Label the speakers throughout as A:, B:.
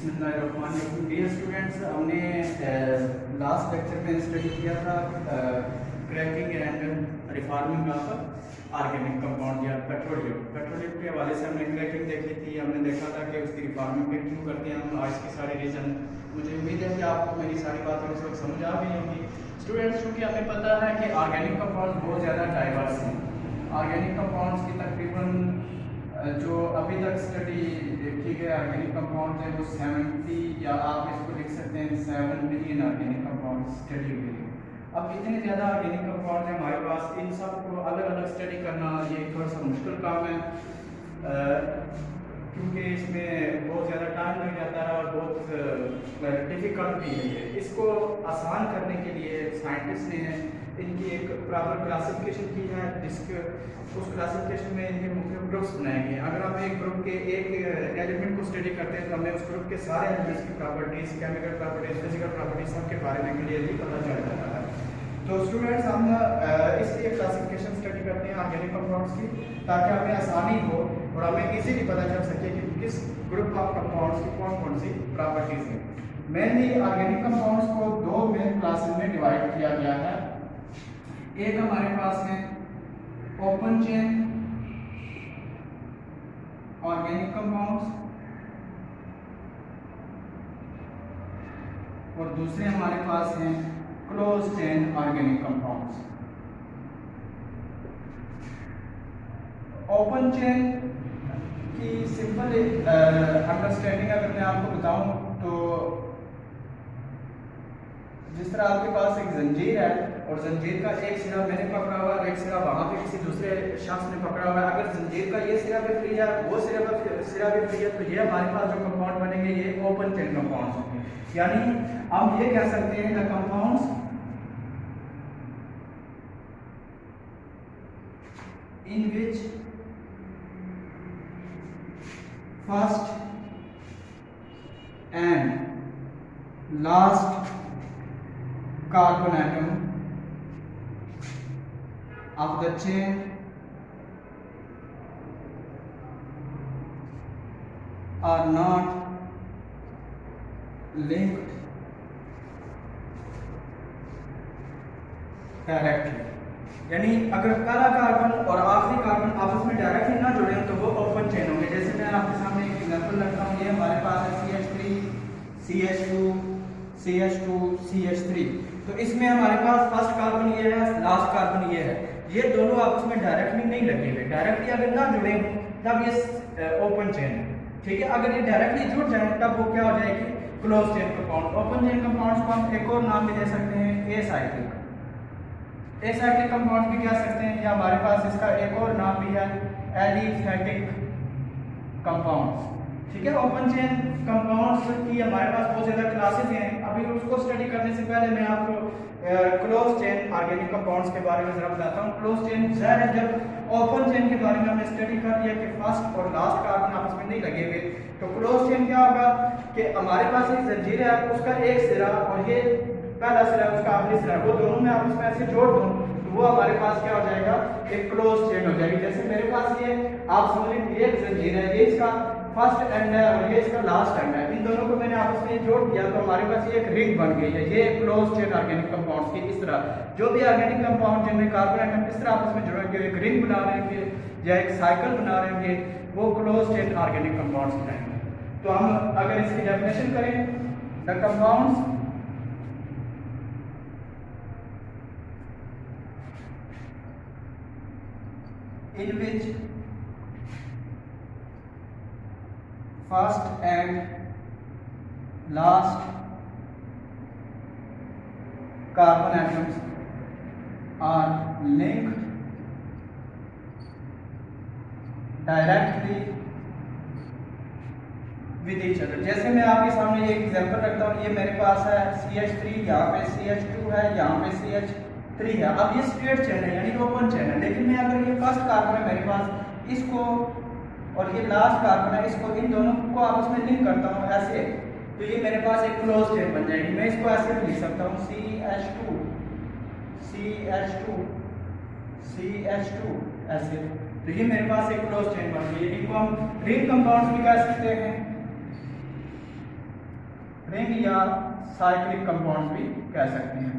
A: बिस्मिल्लाहिर्रहमानिर्रहीम। Dear students, हमने last lecture में स्टडी किया था cracking and reforming of organic compound या पेट्रोलियम के हवाले से हमने क्रैकिंग देखी थी। हमने देखा था कि उसकी रिफॉर्मिंग में क्यों करते हैं हम। आज की सारी रीज़न मुझे उम्मीद है कि आपको मेरी सारी बातें उस वक्त समझ आ गई होंगी। स्टूडेंट्स, चूँकि हमें पता है कि ऑर्गेनिक कंपाउंड बहुत ज़्यादा डाइवर्स हैं। ऑर्गेनिक कंपाउंड्स की तकरीबन जो अभी तक स्टडी देखी गई ऑर्गेनिक कंपाउंड है वो 70 या आप इसको लिख सकते हैं 7 मिलियन ऑर्गेनिक कंपाउंड स्टडी हुई है। अब इतने ज़्यादा ऑर्गेनिक कंपाउंड है हमारे पास, इन सब को अलग अलग स्टडी करना ये थोड़ा सा मुश्किल काम है, क्योंकि इसमें बहुत ज़्यादा टाइम लग जाता है और बहुत डिफ़िकल्ट भी है। ये इसको आसान करने के लिए साइंटिस्ट ने इनकी एक प्रॉपर क्लासिफिकेशन की है, जिसके उस क्लासिफिकेशन में इनके मुख्तलिफ ग्रुप्स बनाए गए हैं। अगर हम एक ग्रुप के एक एलिमेंट को स्टडी करते हैं तो हमें उस ग्रुप के सारे एलिमेंट्स की properties, chemical properties, physical properties सब के बारे में क्लियरली पता चल जाता है। तो स्टूडेंट्स, हम इसलिए क्लासिफिकेशन स्टडी करते हैं ऑर्गेनिक कंपाउंड्स की, ताकि हमें आसानी हो और हमें इजीली पता चल सके कि किस ग्रुप ऑफ कंपाउंड्स की कौन कौन सी प्रॉपर्टीज़ हैं। मेनली ऑर्गेनिक कंपाउंड्स को दो मेन क्लासेस में डिवाइड किया गया है। एक हमारे पास है ओपन चेन ऑर्गेनिक कंपाउंड्स और दूसरे हमारे पास हैं close chain organic compounds. Open chain की सिंपल अंडरस्टैंडिंग अगर मैं आपको बताऊं तो जिस तरह आपके पास एक जंजीर है और जंजीर का एक सिरा मैंने पकड़ा हुआ है और एक सिरा वहाँ पे किसी दूसरे शख्स ने पकड़ा हुआ है। अगर जंजीर का ये सिरा भी फ्री है, वो सिरा भी फ्री है, तो ये हमारे पास जो कंपाउंड बनेंगे ये ओपन चेन कंपाउंड्स होंगे। यानी हम ये कह सकते हैं the compounds in which first and last carbon atom of the chain are not linked directly। यानी अगर पहला कार्बन और आखिरी कार्बन आपस में डायरेक्टली ना जुड़े तो वो ओपन चेन होंगे। जैसे मैं आपके सामने एक एग्जांपल रखता हूँ, ये हमारे पास है CH3 CH2 CH2 CH3। तो इसमें हमारे पास फर्स्ट कार्बन ये है, लास्ट कार्बन ये है, ये दोनों आपस में डायरेक्टली नहीं लगे हुए। डायरेक्टली अगर ना जुड़े तब ये ओपन चेन है, ठीक है। अगर ये डायरेक्टली जुड़ जाए तब वो क्या हो जाएगी, close chain compound. Open chain compounds को हम एक और नाम भी दे सकते हैं एसाइक्लिक। एसाइक्लिक कंपाउंड भी कह सकते हैं, या हमारे पास इसका एक और नाम भी है एलिफेटिक कंपाउंड्स, ठीक है। ओपन चेन कंपाउंड्स की हमारे पास बहुत ज़्यादा क्लासेस हैं। अभी उसको स्टडी करने से पहले मैं आपको क्लोज चेन ऑर्गेनिक कंपाउंड्स के बारे में जरा बताता हूँ। क्लोज चेन ज़ाहिर है, जब ओपन चेन के बारे में हमने स्टडी कर लिया कि फर्स्ट और लास्ट कार्बन आपस में नहीं लगे हुए, तो क्लोज चेन क्या होगा कि हमारे पास एक जंजीर है, उसका एक सिरा और ये पहला सिरा उसका आखिरी सिरा, वो दोनों में आपस में ऐसे जोड़ दूँ तो वो हमारे पास क्या हो जाएगा, एक क्लोज चेन हो जाएगी। जैसे मेरे पास ये आप समझ लीजिए एक जंजीर है, ये इसका फर्स्ट एंड है और ये इसका लास्ट एंड है, इन दोनों को मैंने आपस में जोड़ दिया तो हमारे पास ये एक रिंग बन गई है। ये क्लोज चेन ऑर्गेनिक कंपाउंड्स की इस तरह जो भी ऑर्गेनिक कंपाउंड जिनमें कार्बन एटम इस तरह आपस में जुड़ेंगे, एक रिंग बना रहे होंगे या एक साइकिल बना रहे होंगे, वो क्लोज चेन ऑर्गेनिक कंपाउंड्स बनाएंगे। तो हम अगर इसकी डेफिनेशन करें, the compounds in which first and last carbon atoms are linked directly with each other। जैसे मैं आपके सामने एक एग्जांपल रखता हूँ, ये मेरे पास है CH3, यहाँ पे CH2 है, यहाँ पे CH3 है। अब ये स्ट्रेट चेन है यानी ओपन चेन है, लेकिन मैं अगर ये फर्स्ट कार्बन है मेरे पास, इसको और ये लास्ट कार्बन है, इसको इन दोनों को आपस में लिंक करता हूँ ऐसे, तो ये मेरे पास एक क्लोज चेन बन जाएगी। मैं इसको ऐसे भी लिख सकता हूँ CH2 CH2 CH2 ऐसे, तो ये मेरे पास एक क्लोज चेन बन गई है। इनको हम रिंग कंपाउंड्स भी कह सकते हैं। रिंग या साइक्लिक कंपाउंड भी कह सकते हैं।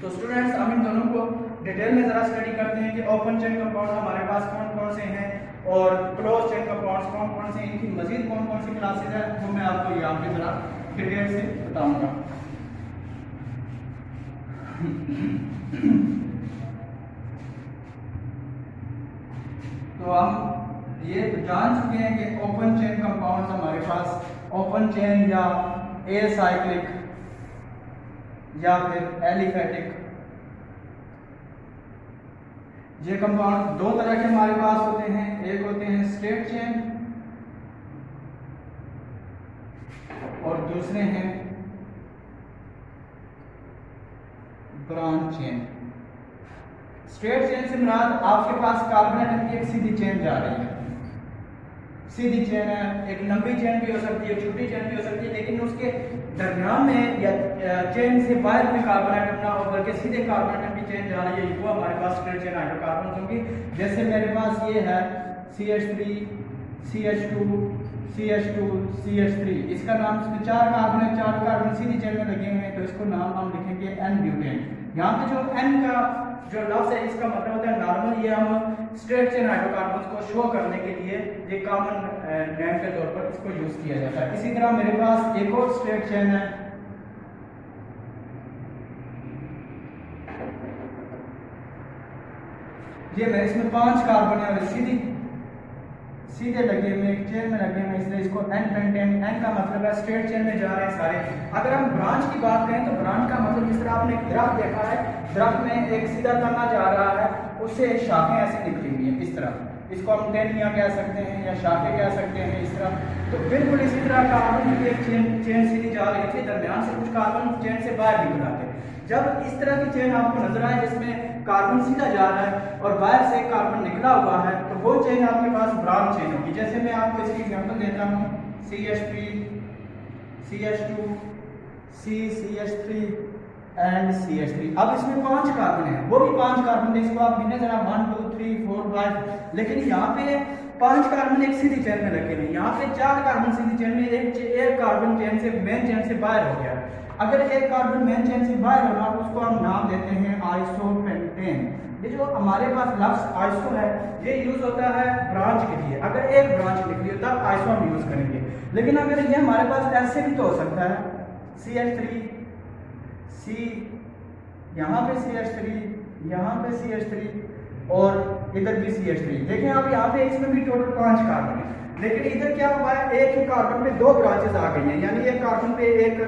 A: तो स्टूडेंट्स हम इन दोनों को डिटेल में ज़रा स्टडी करते हैं कि ओपन चेन कंपाउंड हमारे पास कौन कौन से हैं और क्लोज चेन कंपाउंड्स कौन कौन से हैं, इनकी मजीद कौन कौन सी क्लासेज हैं वो मैं आपको यहाँ पे ज़रा डिटेल से बताऊँगा। तो हम ये जान चुके हैं कि ओपन चेन कंपाउंड्स हमारे पास ओपन चेन या एसाइक्लिक या फिर एलिफेटिक, ये कंपाउंड दो तरह के हमारे पास होते हैं। एक होते हैं स्ट्रेट चेन और दूसरे हैं ब्रांच चेन। स्ट्रेट चेन से मुराद आपके पास कार्बन एटम की एक सीधी चेन जा रही है, सीधी चेन है, एक लंबी चेन भी हो सकती है, छोटी चेन भी हो सकती है, लेकिन उसके दरमियान में या चेन से बाहर में कार्बन एटम ना हो बल्कि सीधे कार्बन एटम की चेन जा रही है, वो हमारे पास स्ट्रेट चेन हाइड्रोकार्बन होंगी। जैसे मेरे पास ये है CH3 CH2 CH2 CH3, इसका नाम, इसमें 4 कार्बन है, 4 कार्बन सीधी चेन में लगे हुए हैं, तो इसको नाम हम लिखेंगे N ब्यूटेन। यहाँ पे जो N का जो लफ्ज़ है इसका मतलब होता है नॉर्मल, ये हम स्ट्रेट चेन हाइड्रोकार्बन्स को शो करने के लिए ये कॉमन नेम के तौर पर इसको यूज किया जाता है। इसी तरह मेरे पास एक और स्ट्रेट चेन है, ये मैं इसमें 5 कार्बन है और सीधे लगे हुए एक चेन में लगे हुए, इसलिए इसको N पेंटेन, N का मतलब है स्ट्रेट चेन में जा रहे हैं सारे। अगर हम ब्रांच की बात करें तो ब्रांच का मतलब जिस तरह आपने एक दरख्त देखा है, दरख्त में एक सीधा तना जा रहा है, उससे शाखें ऐसे निकली हुई हैं इस तरह, इसको हम टहनियाँ कह सकते हैं या शाखें कह सकते हैं इस तरह। तो बिल्कुल इसी तरह कार्बन की एक चेन सीधी जा रही थी, दरमियान से कुछ कार्बन चेन से बाहर निकल आते। जब इस तरह की चेन आपको नजर आए जिसमें कार्बन सीधा जा रहा है और बाहर से कार्बन निकला हुआ है, तो वो चेन आपके पास ब्रांच चेन होगी। जैसे मैं आपको इसकी एग्जांपल देता हूँ, CH3 CH2 CH3 and CH3। अब इसमें 5 कार्बन है, वो भी 5 कार्बन है, इसको आप गिने जरा 1 2 3 4 5, लेकिन यहाँ पे 5 कार्बन एक सीधी चेन में लगे हुए, यहाँ पे 4 कार्बन सीधी चेन में, एक कार्बन चेन से मेन चेन से बाहर हो गया। अगर एक कार्बन मेन चेन से बाहर होना तो उसको हम नाम देते हैं आइसोपेंटेन। ये जो हमारे पास लफ्ज़ आइसो है ये यूज होता है ब्रांच के लिए, अगर एक ब्रांच निकली हो तब आइसो हम यूज करेंगे। लेकिन अगर ये हमारे पास ऐसे भी तो हो सकता है, CH3 C, यहाँ पे CH3, यहाँ पे CH3 और इधर भी CH3। देखें आप यहाँ पे इसमें भी टोटल 5 कार्बन है, लेकिन इधर क्या हुआ है, एक ही कार्बन पे 2 ब्रांचेस आ गई हैं, यानी एक कार्बन पे एक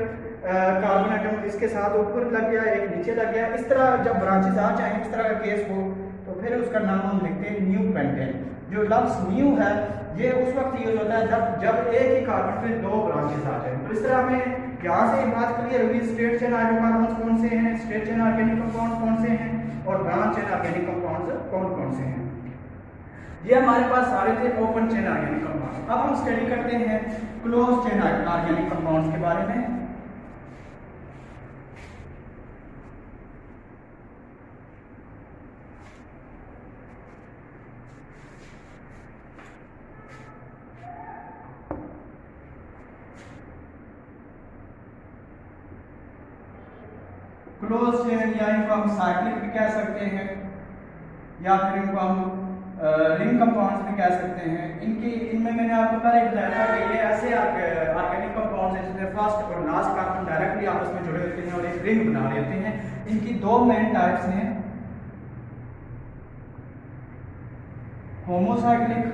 A: कार्बन एटम इसके साथ ऊपर लग गया, एक नीचे लग गया। इस तरह जब ब्रांचेस आ जाए, इस तरह का केस हो, तो फिर उसका नाम हम लिखते हैं न्यू पेंटेन। जो लफ्ज़ न्यू है ये उस वक्त यूज होता है जब एक ही कार्बन पे 2 ब्रांचेस आ जाए। तो इस तरह हमें यहाँ से बात क्लियर हुई, स्ट्रेट चेन हाइड्रोकार्बन्स कौन से हैं, स्ट्रेट चेन ऑर्गेनिक कंपाउंड्स कौन से हैं और ब्रांच चेन ऑर्गेनिक कंपाउंड्स कौन कौन से हैं। ये हमारे पास सारे थे ओपन चेन ऑर्गेनिक कंपाउंड्स। अब हम स्टडी करते हैं क्लोज चेन ऑर्गेनिक कंपाउंड्स के बारे में। क्लोज चेन या इनको हम साइक्लिक भी कह सकते हैं या फिर इनको हम रिंग कंपाउंड्स भी कह सकते हैं। इनमें मैंने आपको पहले बताया था कि ये ऐसे ऑर्गेनिक कंपाउंड्स हैं जिसमें फर्स्ट और लास्ट कार्बन डायरेक्टली आपस में जुड़े होते हैं और एक रिंग बना रहे होते हैं। इनकी 2 मेन टाइप्स हैं, होमोसाइक्लिक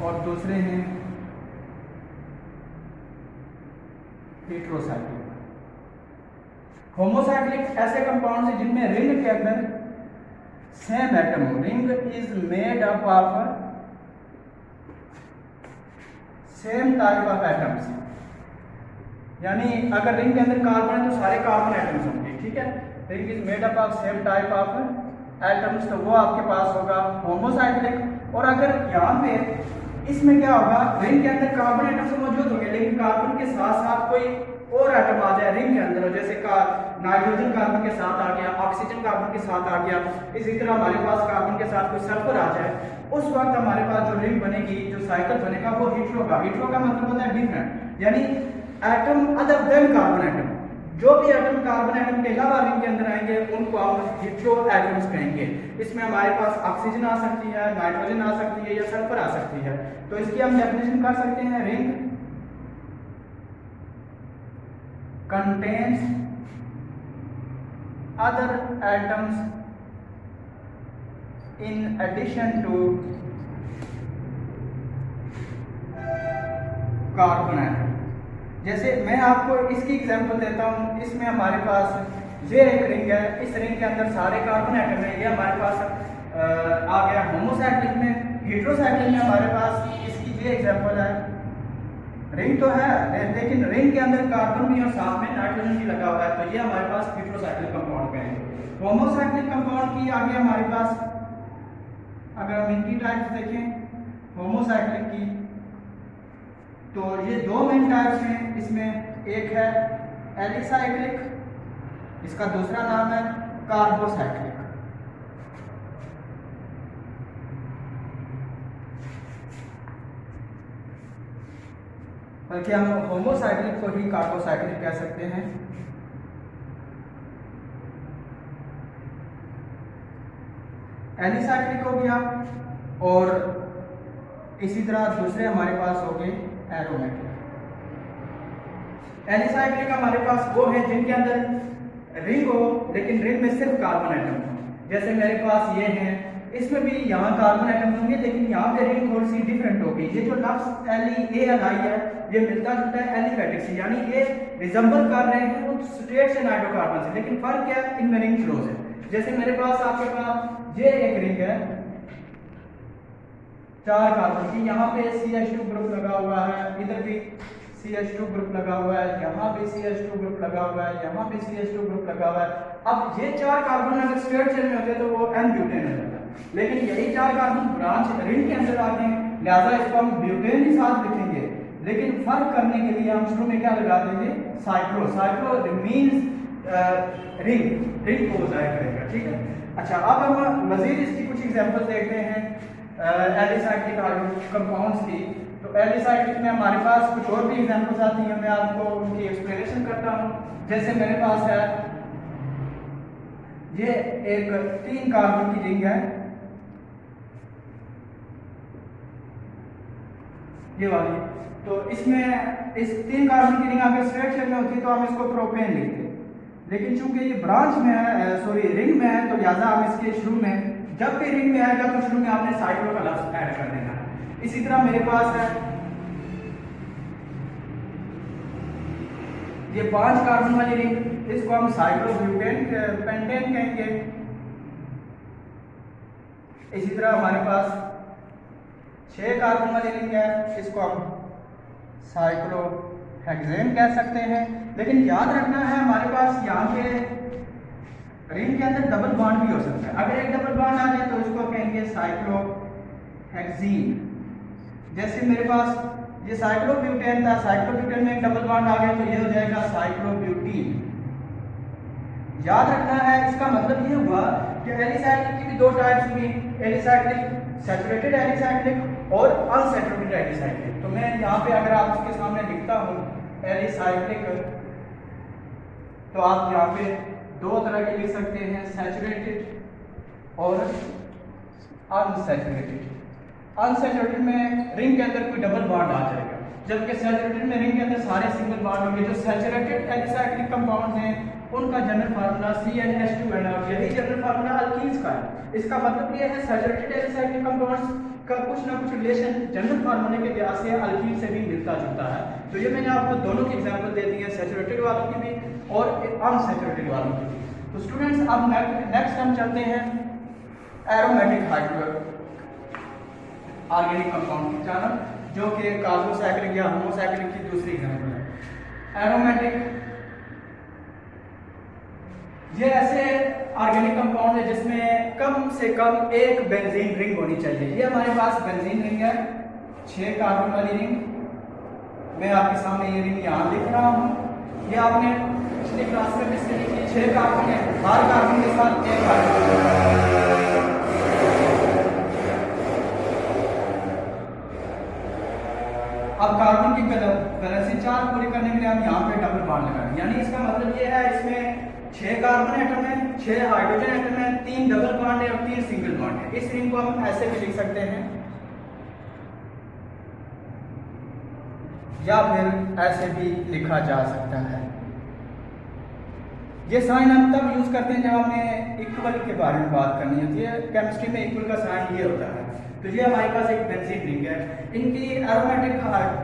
A: और दूसरे हैं हेटेरोसाइक्लिक। होमोसाइक्लिक ऐसे कंपाउंड हैं जिनमें रिंग के अंदर सेम एटम हो। Ring is made up of same type of atoms, यानी अगर रिंग के अंदर कार्बन है तो सारे कार्बन एटम्स होंगे, ठीक है। Ring is made up of same type of atoms, तो वो आपके पास होगा होमोसाइक्लिक। और अगर यहाँ पे इसमें क्या होगा, रिंग के अंदर कार्बन एटम्स मौजूद होंगे लेकिन कार्बन के साथ साथ कोई और एटम आ जाए रिंग के अंदर, जैसे का नाइट्रोजन कार्बन के साथ आ गया, ऑक्सीजन कार्बन के साथ आ गया, इसी तरह हमारे पास कार्बन के साथ कोई सल्फर आ जाए, उस वक्त हमारे पास जो रिंग बनेगी, जो साइकिल बनेगा वो हीट्रो का। हीट्रो का मतलब होता है डिफरेंट, यानी atom other than carbon atom. जो भी एटम कार्बन एटम के अलावा रिंग के अंदर आएंगे उनको हम हीट्रो एटम्स कहेंगे। इसमें हमारे पास ऑक्सीजन आ सकती है, नाइट्रोजन आ सकती है या सल्फर आ सकती है। तो इसकी हम डेफिनेशन कर सकते हैं, ring contains other atoms in addition to carbon atom. जैसे मैं आपको इसकी एग्जांपल देता हूँ, इसमें हमारे पास ये एक रिंग है, इस रिंग के अंदर सारे कार्बन एटम है, ये हमारे पास आ गया होमोसाइक्लिक में। हेटेरोसाइक्लिक में हमारे पास इसकी ये एग्जांपल है, रिंग तो है लेकिन रिंग के अंदर कार्बन भी और साथ में नाइट्रोजन भी लगा हुआ है, तो ये हमारे पास हेटेरोसाइक्लिक कंपाउंड कहेंगे। होमोसाइक्लिक कंपाउंड की आगे हमारे पास अगर हम इनकी टाइप्स देखें होमोसाइक्लिक की, तो ये दो मेन टाइप्स हैं। इसमें एक है एलिसाइक्लिक, इसका दूसरा नाम है कार्बोसाइक्लिक। बल्कि हम होमोसाइक्लिक को ही कार्बोसाइक्लिक कह सकते हैं। एलिसाइक्लिक हो गया, और इसी तरह दूसरे हमारे पास हो गए एरोमेटिक। एलिसाइक्लिक हमारे पास वो है जिनके अंदर रिंग हो लेकिन रिंग में सिर्फ कार्बन एटम हो। जैसे मेरे पास ये है, इसमें भी यहाँ कार्बन एटम होंगे लेकिन यहाँ पे रिंग थोड़ी सी डिफरेंट होगी। ये जो लफ्ज एल-ई-ए-एल-आई है ये मिलता जुलता है एलिफेटिक से, यानी ये रिजम्बल कर रहे हैं वो स्ट्रेट से नाइट्रोकार्बन से, लेकिन फर्क क्या है, इनमें रिंग क्लोज है। जैसे मेरे पास आपके पास ये एक रिंग है 4 कार्बन की, यहाँ पे CH2 ग्रुप लगा हुआ है, इधर भी CH2 ग्रुप लगा हुआ है, यहाँ पे CH2 ग्रुप लगा हुआ है, यहाँ पे CH2 ग्रुप लगा हुआ है। अब ये 4 कार्बन अगर स्ट्रेट चेन में होते तो वो N-ब्यूटेन हो जाता, लेकिन यही 4 कार्बन ब्रांच रिंग के अंदर आते हैं, लिहाजा इसको हम ब्यूटेन ही साथ लिखेंगे। लेकिन फर्क करने के लिए हम शुरू में क्या लगा देंगे, साइक्लो। साइक्लो मीन्स रिंग को जाहिर करेगा, ठीक है। अच्छा, अब हम मजीद इसकी कुछ एग्जांपल देखते हैं एलिसाइक्लिक कंपाउंड्स की। तो एलिसाइक्लिक में हमारे पास कुछ और भी एग्जांपल्स आती हैं, मैं आपको उनकी एक्सप्लेनेशन करता हूँ। जैसे मेरे पास है ये एक 3 कार्बन की रिंग है, ये वाली। तो इसमें इस 3 कार्बन की रिंग अगर स्ट्रेट शेप में होती तो हम इसको प्रोपेन लिखते, लेकिन चूंकि ये ब्रांच में है, रिंग में है, तो लिहाजा हम इसके शुरू में, जब भी रिंग में आएगा तो शुरू में आपने साइक्लो का लफ्ज ऐड कर देना है। इसी तरह मेरे पास है ये 5 कार्बन वाली रिंग, इसको हम साइक्लोब्यूटेन पेंटेन कहेंगे। इसी तरह हमारे पास 6 कार्बन वाली रिंग है, इसको हम साइक्लोहेक्सेन कह सकते हैं। लेकिन याद रखना है हमारे पास यहाँ पे रिंग के अंदर डबल बॉन्ड भी हो सकता है। अगर एक डबल बॉन्ड आ जाए तो इसको कहेंगे साइक्लोहेक्सीन। जैसे मेरे पास ये साइक्लोब्यूटेन था, साइक्लोब्यूटेन में एक डबल बॉन्ड आ गया तो ये हो जाएगा साइक्लोब्यूटीन। याद रखना है, इसका मतलब ये हुआ कि एलिसाइक्लिक की भी 2 टाइप्स हुई, एलिसाइक्लिक सैचुरेटेड एलिसाइक्लिक और अनसैचुरेटेड एलिसाइक्लिक। तो मैं यहाँ पे अगर आपके सामने लिखता हूँ एलिसाइक्लिक, तो आप यहाँ पे 2 तरह के लिख सकते हैं, सैचुरेटेड और अनसैचुरेटेड। अनसैचुरेटेड में रिंग के अंदर कोई डबल बॉन्ड आ जाएगा, जबकि सैचुरेटेड में रिंग के अंदर सारे सिंगल बॉन्ड होंगे। जो सैचुरेटेड एलिसाइक्लिक कंपाउंड हैं उनका जनरल फार्मूला CnH2n, यही जनरल फार्मूला अल्कीन्स का है। इसका मतलब ये है सैचुरेटेड एलिसाइक्लिक कंपाउंड्स का कुछ ना कुछ रिलेशन जनरल फार्मूले के लिहाज से अल्कीन से भी मिलता जुलता है। तो ये मैंने आपको दोनों की एग्जांपल दे दी है, सैचुरेटेड वालों की भी और अनसैचुरेटेड वालों की भी। तो स्टूडेंट्स अब नेक्स्ट हम चलते हैं एरोमेटिक ऑर्गेनिक कंपाउंड की जानब, जो कि कार्बोसाइक्लिक या होमोसाइक्लिक की दूसरी एग्जांपल है। एरोमेटिक ये ऐसे ऑर्गेनिक कंपाउंड है जिसमें कम से कम एक बेंजीन रिंग होनी चाहिए। ये हमारे पास बेंजीन रिंग है, 6 कार्बन वाली रिंग। मैं आपके सामने ये रिंग यहाँ लिख रहा हूँ, ये आपने पिछली क्लास में भी स्टडी की, 6 कार्बन है, हर कार्बन के साथ एक हाइड्रोजन। अब कार्बन की वैलेंसी चार्ज पूरी करने के लिए हम यहाँ पे डबल बॉन्ड लगा दें, यानी इसका मतलब ये है इसमें 6 कार्बन एटम है, 6 हाइड्रोजन एटम है, 3 डबल बॉन्ड है और 3 सिंगल बॉन्ड है। इस रिंग को हम ऐसे भी लिख सकते हैं या फिर ऐसे भी लिखा जा सकता है। ये साइन हम तब यूज करते हैं जब हमें इक्वल के बारे में बात करनी होती है। केमिस्ट्री में इक्वल का साइन ये होता है। तो ये हमारे पास एक बेंजीन रिंग है। इनकी एरोमेटिक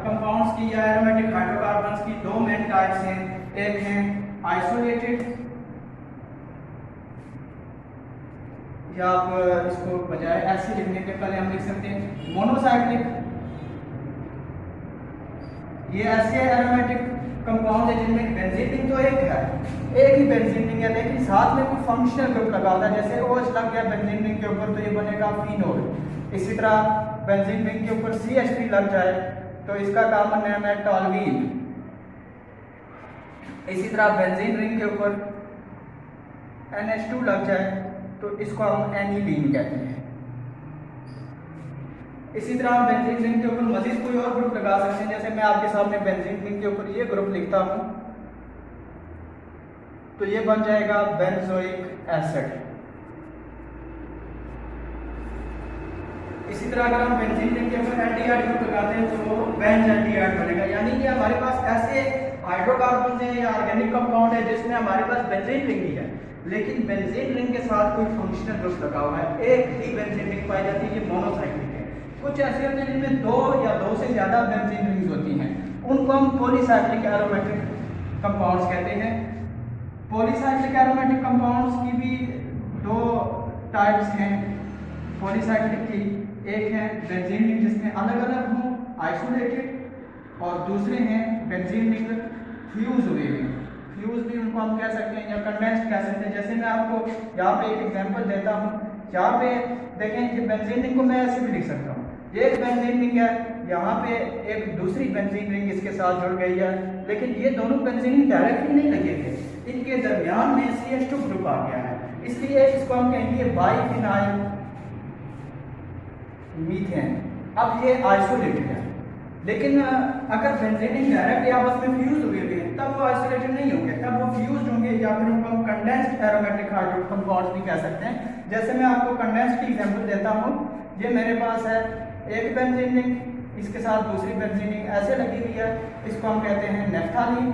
A: कंपाउंड्स की या एरोमेटिक हाइड्रोकार्बन्स की 2 मेन टाइप्स हैं। एक है आइसोलेटेड, या आप इसको बजाय ऐसे लिखने के पहले हम लिख सकते हैं मोनोसाइक्लिक। ये ऐसे एरोमेटिक कंपाउंड है जिनमें बेंजीन रिंग तो एक है, एक ही बेंजीन रिंग है, लेकिन साथ में कोई फंक्शनल ग्रुप लगा होता है। जैसे OH लग गया बेंजीन रिंग के ऊपर तो ये बनेगा फिनोल। इसी तरह बेंजीन रिंग के ऊपर CH3 लग जाए तो इसका कॉमन नेम है टॉल्यूइन। इसी तरह बेंजीन रिंग के ऊपर NH2 लग जाए तो इसको हम एनिलीन कहते हैं। इसी तरह हम बेंजीन रिंग के ऊपर मजीद कोई और ग्रुप लगा सकते हैं। जैसे मैं आपके सामने बेंजीन रिंग के ऊपर ये ग्रुप लिखता हूं तो ये बन जाएगा बेंजोइक एसिड। इसी तरह अगर हम बेंजीन रिंग के ऊपर एल्डिहाइड ग्रुप लगाते हैं तो वो बेंज एल्डिहाइड बनेगा। यानी कि हमारे पास ऐसे हाइड्रोकार्बन है या ऑर्गेनिक कंपाउंड है जिसमें हमारे पास बेंजीन रिंग ही है, लेकिन बेंजीन रिंग के साथ कोई फंक्शनल ग्रुप लगा हुआ है। एक ही बेंजीन रिंग पाई जाती है, ये मोनोसाइक्लिक है। कुछ ऐसे होते हैं जिनमें 2 या 2 से ज्यादा बेंजीन रिंग्स होती हैं, उनको हम पॉलीसाइक्लिक एरोमेटिक कंपाउंड्स कहते हैं। पॉलीसाइक्लिक एरोमेटिक कंपाउंड्स की भी 2 टाइप्स हैं पॉलीसाइक्लिक की। एक है बेंजीन रिंग जिसमें अलग अलग हों आइसोलेटेड, और दूसरे हैं बेंजीन रिंग फ्यूज हुए हैं। फ्यूज भी उनको हम कह सकते हैं या कंडेंस्ड कह सकते हैं। जैसे मैं आपको यहाँ पे एक एग्जांपल देता हूँ। यहाँ पे देखें कि बेंजीन रिंग को मैं ऐसे भी लिख सकता हूँ, ये एक बेंजीन रिंग है, यहाँ पे एक दूसरी बेंजीन रिंग इसके साथ जुड़ गई है, लेकिन ये दोनों बेंजीन रिंग डायरेक्टली नहीं लगे थे, इनके दरमियान में CH2 ग्रुप आ गया है, इसलिए इसको हम कहेंगे बाइफिनाइल मीथेन। अब ये आइसोलेटेड है, लेकिन अगर बेंजीन रिंग डायरेक्टली आपस में फ्यूज हुए हैं तब वो आइसोलेटेड नहीं होंगे, तब वो फ्यूज्ड होंगे, या फिर उनको हम कंडेंस्ड एरोमेटिक हाइड्रो कंपाउंड्स भी कह सकते हैं। जैसे मैं आपको कंडेंस्ड की एग्जांपल देता हूँ। ये मेरे पास है एक बेंजीन रिंग, इसके साथ दूसरी बेंजीन रिंग ऐसे लगी हुई है, इसको हम कहते हैं नेफ्थालीन।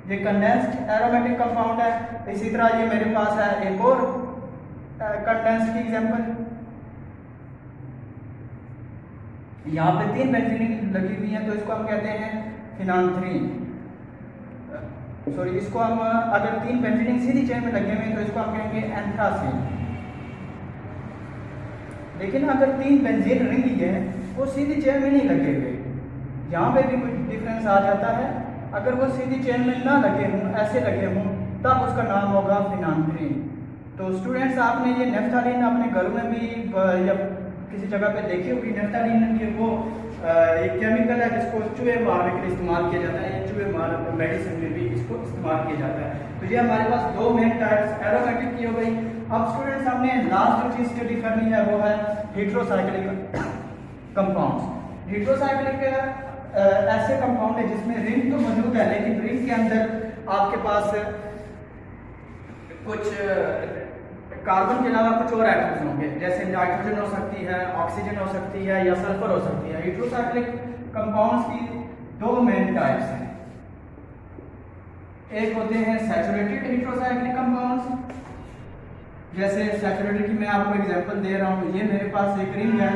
A: ये कंडेंस्ड एरोमेटिक कंपाउंड है। इसी तरह ये मेरे पास है एक और कंडेंस्ड की एग्जांपल। यहाँ पे 3 बेंजीन रिंग लगी हुई हैं तो इसको हम कहते हैं फिनांथ्रीन। सॉरी, इसको हम अगर 3 बेंजीन रिंग सीधी चेन में लगे हुए हैं तो इसको हम कहेंगे एंथ्रासीन। लेकिन अगर 3 बेंजीन रिंग ही है वो सीधी चेन में नहीं लगे हुए, यहाँ पे भी कुछ डिफरेंस आ जाता है। अगर वो सीधी चेन में ना लगे हों, ऐसे लगे हों, तब उसका नाम होगा फिनांथ्रीन। तो स्टूडेंट्स, आपने ये नेफ्थालीन अपने घरों में भी या किसी जगह पे देखी होगी। नेफ्थालीन ये वो एक केमिकल है जिसको चूहे मारने के लिए इस्तेमाल किया जाता है, या चूहे मार मेडिसिन में भी इसको इस्तेमाल किया जाता है। तो ये हमारे पास 2 मेन टाइप्स एरोमेटिक की हो गई। अब स्टूडेंट्स, हमने लास्ट जो चीज स्टडी करनी है वो है हेट्रोसाइक्लिक कंपाउंड्स। हेट्रोसाइक्लिक ऐसे कंपाउंड है जिसमें रिंग तो मौजूद है, लेकिन रिंग के अंदर आपके पास कुछ कार्बन के अलावा कुछ और एटम्स होंगे, जैसे नाइट्रोजन हो सकती है, ऑक्सीजन हो सकती है, या सल्फर हो सकती है। हेट्रोसाइक्लिक कंपाउंड्स की 2 मेन टाइप्स हैं। एक होते हैं सैचुरेटेड हेट्रोसाइक्लिक कंपाउंड्स। जैसे सैचुरेटेड की मैं आपको एग्जांपल दे रहा हूँ। ये मेरे पास एक रिंग है,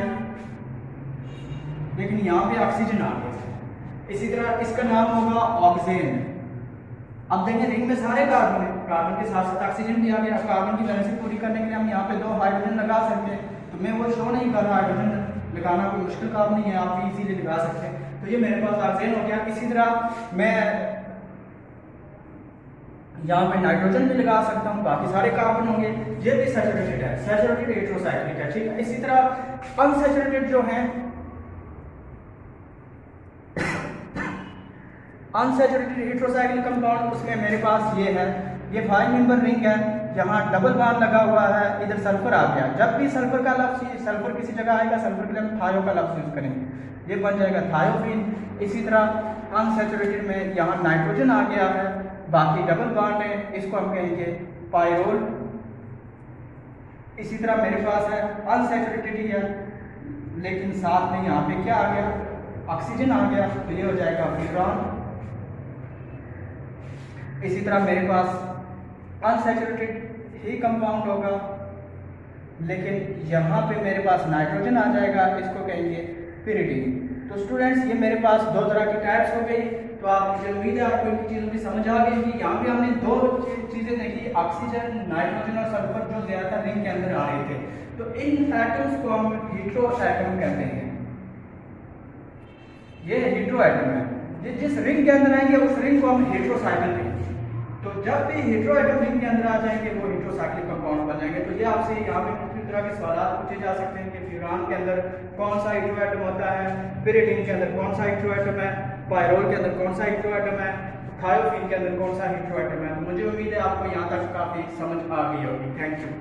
A: लेकिन यहाँ पे ऑक्सीजन आ गया। इसी तरह इसका नाम होगा ऑक्सेन। अब देखें, रिंग में सारे कार्बन है, कार्बन के साथ साथ ऑक्सीजन भी आ गया। कार्बन की वैलेंसी पूरी करने के लिए हम यहाँ पे 2 हाइड्रोजन लगा सकते हैं। तो मैं वो शो नहीं कर रहा, हाइड्रोजन लगाना कोई मुश्किल काम नहीं है, आप भी इजीली लगा सकते हैं। तो ये मेरे पास ऑक्सीजन हो गया। इसी तरह मैं यहाँ पे नाइट्रोजन भी लगा सकता हूँ, बाकी सारे कार्बन होंगे। ये भी सैचुरेटेड है, सैचुरेटेड हेट्रोसाइक्लिक है, ठीक है। इसी तरह अनसैचुरेटेड जो है अनसैचुरेटेड हेट्रोसाइक्लिक कंपाउंड, उसमें मेरे पास ये है, ये 5 मेंबर रिंग है, यहाँ डबल बॉन्ड लगा हुआ है, इधर सल्फर आ गया। जब भी सल्फर का लफ्ज, सल्फर किसी जगह आएगा, सल्फर के लिए थायो का लफ्ज यूज करेंगे, ये बन जाएगा थायोफीन। इसी तरह अनसैचुरेटेड में यहाँ नाइट्रोजन आ गया है, बाकी डबल बॉन्ड है, इसको हम कहेंगे पायरोल। इसी तरह मेरे पास है अनसैचुरेटेड ही है, लेकिन साथ में यहाँ पे क्या आ गया, ऑक्सीजन आ गया, तो ये हो जाएगा फ्यूरॉन। इसी तरह मेरे पास अनसैचुरेटेड ही कंपाउंड होगा, लेकिन यहाँ पे मेरे पास नाइट्रोजन आ जाएगा, इसको कहेंगे पिरिडीन। तो स्टूडेंट्स, ये मेरे पास दो तरह की टाइप्स हो गई। तो आप, मुझे उम्मीद है आपको इनकी चीज़ों की समझ आ गई कि यहाँ पे हमने दो चीज़ें देखी, ऑक्सीजन, नाइट्रोजन और सल्फर, जो ज़्यादातर रिंग के अंदर आ रहे थे। तो इन एटम्स को हम हीट्रो एटम कहते हैं। ये हीट्रो एटम है, ये जिस रिंग के अंदर आएंगे उस रिंग को हम हेट्रोसाइकिल कहेंगे। तो जब भी हेट्रो एटम रिंग के अंदर आ जाएंगे वो हेट्रोसाइक्लिक कंपाउंड बन जाएंगे। तो ये आपसे यहाँ पे मुख्तलिफ तरह के सवाल पूछे जा सकते हैं कि फ्यूरान के अंदर कौन सा हेट्रो एटम होता है, पिरिडीन के अंदर कौन सा हेट्रो एटम है, पायरोल के अंदर कौन सा हेट्रो एटम है, थायोफीन के अंदर कौन सा हेट्रो एटम है। तो मुझे उम्मीद है आपको यहाँ तक काफ़ी समझ आ गई होगी। Thank you.